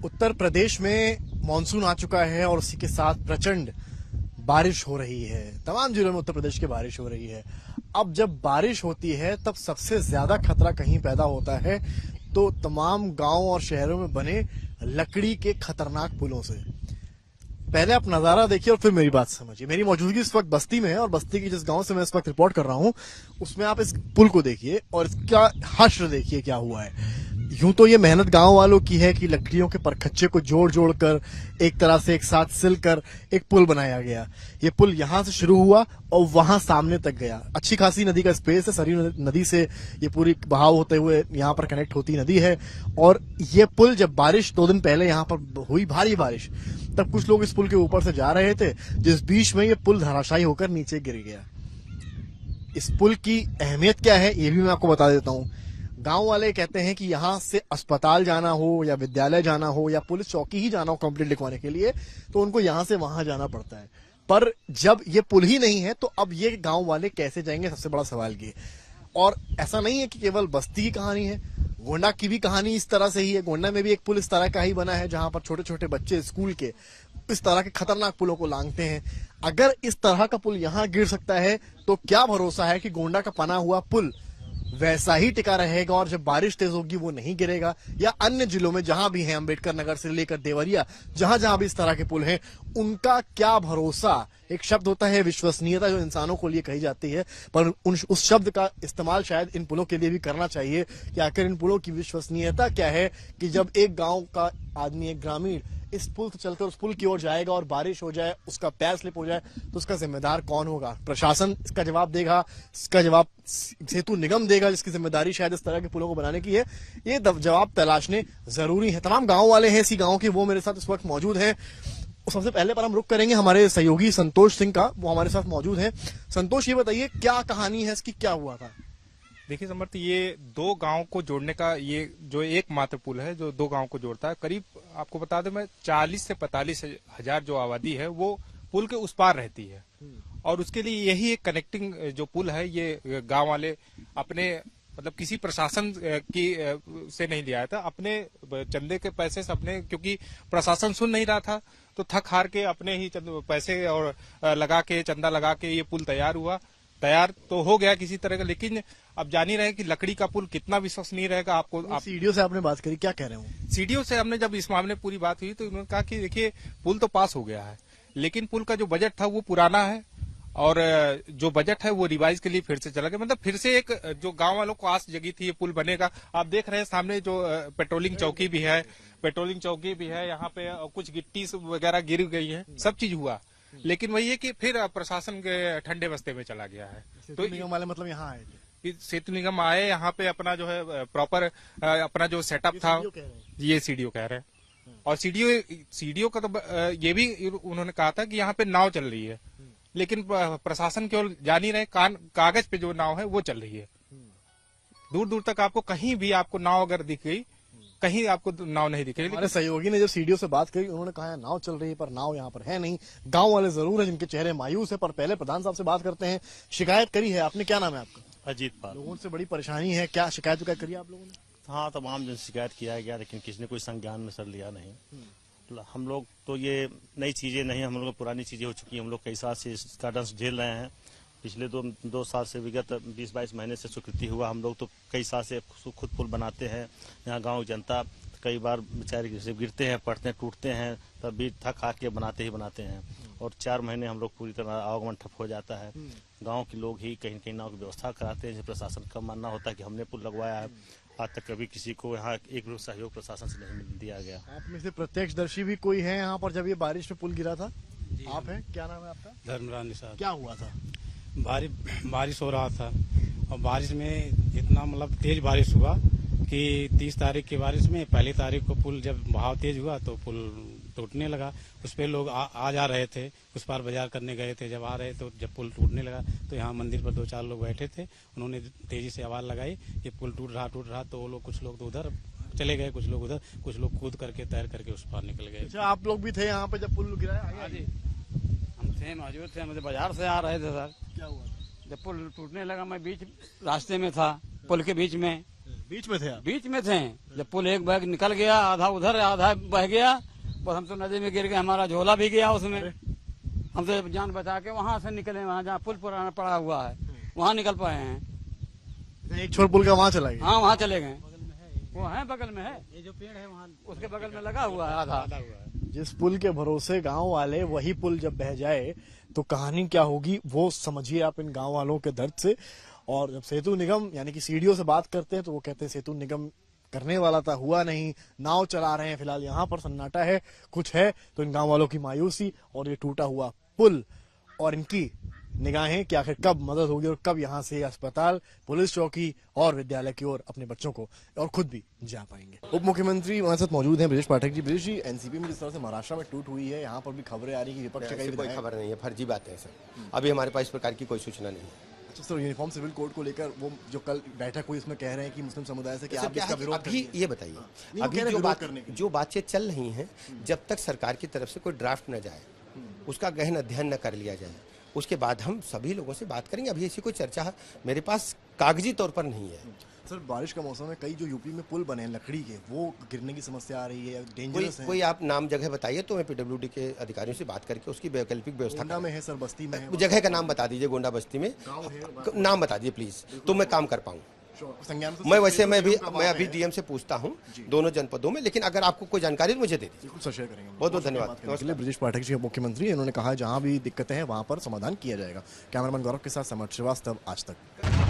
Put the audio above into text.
उत्तर प्रदेश में मानसून आ चुका है और उसी के साथ प्रचंड बारिश हो रही है। तमाम जिलों में उत्तर प्रदेश की बारिश हो रही है। अब जब बारिश होती है तब सबसे ज्यादा खतरा कहीं पैदा होता है तो तमाम गांव और शहरों में बने लकड़ी के खतरनाक पुलों से। पहले आप नजारा देखिए और फिर मेरी बात समझिए। मेरी मौजूदगी इस वक्त बस्ती में है और बस्ती की जिस गांव से मैं इस वक्त रिपोर्ट कर रहा हूं उसमें आप इस पुल को देखिए और इसका हश्र देखिए क्या हुआ है। यूं तो ये मेहनत गांव वालों की है कि लकड़ियों के परखच्चे को जोड़ जोड़ कर एक तरह से एक साथ सिल कर एक पुल बनाया गया। ये पुल यहां से शुरू हुआ और वहां सामने तक गया। अच्छी खासी नदी का स्पेस है। सरयू नदी से ये पूरी बहाव होते हुए यहाँ पर कनेक्ट होती नदी है। और ये पुल जब बारिश 2 दिन पहले यहाँ पर हुई भारी बारिश, तब कुछ लोग इस पुल के ऊपर से जा रहे थे, जिस बीच में ये पुल धराशायी होकर नीचे गिर गया। इस पुल की अहमियत क्या है ये भी मैं आपको बता देता हूँ। गांव वाले कहते हैं कि यहाँ से अस्पताल जाना हो या विद्यालय जाना हो या पुलिस चौकी ही जाना हो कंप्लेंट लिखवाने के लिए तो उनको यहाँ से वहां जाना पड़ता है। पर जब ये पुल ही नहीं है तो अब ये गांव वाले कैसे जाएंगे, सबसे बड़ा सवाल ये। और ऐसा नहीं है कि केवल बस्ती की कहानी है, गोंडा की भी कहानी इस तरह से ही है। गोंडा में भी एक पुल इस तरह का ही बना है जहां पर छोटे छोटे बच्चे स्कूल के इस तरह के खतरनाक पुलों को लांघते हैं। अगर इस तरह का पुल यहां गिर सकता है तो क्या भरोसा है कि गोंडा का बना हुआ पुल वैसा ही टिका रहेगा और जब बारिश तेज होगी वो नहीं गिरेगा। या अन्य जिलों में जहां भी हैं, अम्बेडकर नगर से लेकर देवरिया, जहां जहां भी इस तरह के पुल हैं, उनका क्या भरोसा। एक शब्द होता है विश्वसनीयता जो इंसानों को लिए कही जाती है, पर उस शब्द का इस्तेमाल शायद इन पुलों के लिए भी करना चाहिए कि आखिर इन पुलों की विश्वसनीयता क्या है कि जब एक गांव का आदमी, एक ग्रामीण इस पुल से चलकर उस पुल की ओर जाएगा और बारिश हो जाए, उसका पैर स्लिप हो जाए तो उसका जिम्मेदार कौन होगा। प्रशासन इसका जवाब देगा, इसका जवाब सेतु निगम देगा जिसकी जिम्मेदारी शायद इस तरह के पुलों को बनाने की है। ये जवाब तलाशने जरूरी है। तमाम गांव वाले हैं इसी गांव के, वो मेरे साथ इस वक्त मौजूद हैं। सबसे पहले पर हम रुक करेंगे हमारे सहयोगी संतोष सिंह का, वो हमारे साथ मौजूद हैं। संतोष, ये बताइए क्या कहानी है इसकी, क्या हुआ था? देखिए समर्थ, ये 2 गांव को जोड़ने का ये जो एकमात्र पुल है जो 2 गांव को जोड़ता है। करीब आपको बता दें मैं 40 से 45 हजार जो आबादी है वो पुल के उस पार रहती है और उसके लिए यही एक कनेक्टिंग जो पुल है ये गांव वाले अपने मतलब किसी प्रशासन की से नहीं लिया था, अपने चंदे के पैसे से अपने, क्योंकि प्रशासन सुन नहीं रहा था तो थक हार के अपने ही पैसे और लगा के चंदा लगा के ये पुल तैयार तो हो गया किसी तरह का। लेकिन अब जान ही रहे कि लकड़ी का पुल कितना विश्वसनीय रहेगा। आप सीडीओ से आपने बात करी, क्या कह रहे हो? सीडीओ से हमने जब इस मामले में पूरी बात हुई तो उन्होंने कहा कि देखिए पुल तो पास हो गया है लेकिन पुल का जो बजट था वो पुराना है और जो बजट है वो रिवाइज के लिए फिर से चला गया। मतलब फिर से एक जो गांव वालों को आस जगी थी ये पुल बनेगा। आप देख रहे हैं सामने जो पेट्रोलिंग चौकी भी है यहाँ पे, कुछ गिट्टी वगैरह गिर गई है, सब चीज हुआ। लेकिन वही है कि फिर प्रशासन के ठंडे बस्ते में चला गया है। तो निगम वाले मतलब यहाँ आए थे, सेतु निगम आए यहाँ पे अपना जो है प्रॉपर अपना जो सेटअप था ये सीडीओ कह रहे हैं। और सीडीओ का तो ये भी उन्होंने कहा था कि यहाँ पे नाव चल रही है लेकिन प्रशासन केवल जान ही रहे कागज पे जो नाव है वो चल रही है। दूर दूर तक आपको कहीं भी आपको नाव अगर दिख गई, कहीं आपको नाव नहीं दिखेगी। हमारे सहयोगी ने जब सीडीओ से बात करी उन्होंने कहा नाव चल रही है पर नाव यहाँ पर है नहीं। गांव वाले जरूर हैं जिनके चेहरे मायूस है। पर पहले प्रधान साहब से बात करते हैं। शिकायत करी है आपने, क्या नाम है आपका? अजीत पाल। लोगों से बड़ी परेशानी है, क्या शिकायत करी है आप लोगों ने? हाँ, तमाम जन शिकायत किया गया लेकिन किसी ने कोई संज्ञान में सर लिया नहीं। हम लोग तो ये नई चीजें नहीं, हम लोग पुरानी चीजें हो चुकी हैं। हम लोग कई साल से इसका दंश झेल रहे हैं। पिछले 2 साल से विगत 20-22 महीने से स्वीकृति हुआ। हम लोग तो कई साल से खुद पुल बनाते हैं। यहाँ गाँव की जनता कई बार बेचारे गिरते हैं, पड़ते हैं, टूटते हैं, तब भी थक हार के बनाते हैं। और 4 महीने हम लोग पूरी तरह आवागमन ठप हो जाता है। गांव के लोग ही कहीं कहीं नाव की व्यवस्था कराते हैं। प्रशासन का मानना होता है कि हमने पुल लगवाया है। आज तक कभी किसी को यहाँ एक भी सहयोग प्रशासन से नहीं दिया गया। आप में से प्रत्यक्षदर्शी भी कोई है यहाँ पर जब ये बारिश में पुल गिरा था? आप हैं, क्या नाम है आपका? धर्मराज निषाद। क्या हुआ था? बारिश हो रहा था और बारिश में इतना मतलब तेज बारिश हुआ कि 30 तारीख की बारिश में 1 तारीख को पुल जब बहाव तेज हुआ तो पुल टूटने लगा। उस पे लोग आ जा रहे थे, उस पार बाजार करने गए थे। जब आ रहे तो जब पुल टूटने लगा तो यहाँ मंदिर पर 2-4 लोग बैठे थे। उन्होंने तेजी से आवाज लगाई ये पुल टूट रहा। तो वो लोग, कुछ लोग तो उधर चले गए, कुछ लोग उधर, कुछ लोग कूद करके तैर करके उस पार निकल गए। अच्छा, आप लोग भी थे यहाँ पे जब पुल गिरा? हम थे, मौजूद थे। मुझे बाजार से आ रहे थे सर। क्या हुआ? जब पुल टूटने लगा मैं बीच रास्ते में था, पुल के बीच में बीच में थे आप? बीच में थे। जब पुल एक बैग निकल गया, आधा उधर आधा बह गया, बस हम तो नदी में गिर गए, हमारा झोला भी गया उसमें। हम तो जान बचा के वहां से निकले, वहां जहाँ पुल पुराना पड़ा हुआ है वहां निकल पाए हैं। एक छोर पुल का वहां चला गया। हाँ वहां चले गए, वो है बगल में है, ये जो पेड़ है वहाँ उसके बगल में लगा हुआ है आधा। जिस पुल के भरोसे गांव वाले, वही पुल जब बह जाए तो कहानी क्या होगी वो समझिए आप इन गांव वालों के दर्द से। और जब सेतु निगम यानी कि सीडीओ से बात करते हैं तो वो कहते हैं सेतु निगम करने वाला था, हुआ नहीं, नाव चला रहे हैं, फिलहाल यहाँ पर सन्नाटा है, कुछ है तो इन गांव वालों की मायूसी और ये टूटा हुआ पुल और इनकी निगाहें कि आखिर कब मदद होगी और कब यहाँ से अस्पताल, पुलिस चौकी और विद्यालय की ओर अपने बच्चों को और खुद भी जा पाएंगे। उप मुख्यमंत्री हमारे साथ मौजूद हैं ब्रजेश पाठक जी। ब्रजेश जी, एनसीपी में जिस तरह से महाराष्ट्र में टूट हुई है, यहाँ पर भी खबरें आ रही है कि विपक्ष का ऐसी कोई खबर नहीं है, फर्जी बात है सर। अभी हमारे पास इस प्रकार की कोई सूचना नहीं है। अच्छा सर, यूनिफॉर्म सिविल कोड को लेकर वो जो कल बैठक हुई उसमें कह रहे हैं कि मुस्लिम समुदाय से कि सर, आप क्या इसका है कि विरोध अभी करिए। ये बताइए, नहीं, वो अभी कह रहे हैं विरोध करने के लिए। जो बातचीत चल रही हैं, जब तक सरकार की तरफ से कोई ड्राफ्ट न जाए, उसका गहन अध्ययन न कर लिया जाए, उसके बाद हम सभी लोगों से बात करेंगे। अभी ऐसी कोई चर्चा मेरे पास कागजी तौर पर नहीं है। सर, बारिश का मौसम है, कई जो यूपी में पुल बने हैं लकड़ी के, वो गिरने की समस्या आ रही है, डेंजरस है। कोई आप नाम जगह बताइए तो मैं पीडब्ल्यूडी के अधिकारियों से बात करके उसकी वैकल्पिक व्यवस्था गोंडा में है सर, बस्ती में है, जगह का नाम बता दीजिए, गोंडा बस्ती में गाँव है, नाम बता दीजिए प्लीज, तो मैं काम कर पाऊँ। संज्ञान से मैं वैसे मैं प्रभाव अभी है। डीएम से पूछता हूँ दोनों जनपदों में, लेकिन अगर आपको कोई जानकारी है, मुझे दे दीजिए। बिल्कुल सर, शेयर करेंगे। बहुत बहुत धन्यवाद। बात करने के लिए ब्रजेश पाठक जी मुख्यमंत्री, इन्होंने कहा जहां भी दिक्कतें हैं वहां पर समाधान किया जाएगा। कैमरामैन गौरव के साथ समर्थ श्रीवास्तव, आज तक।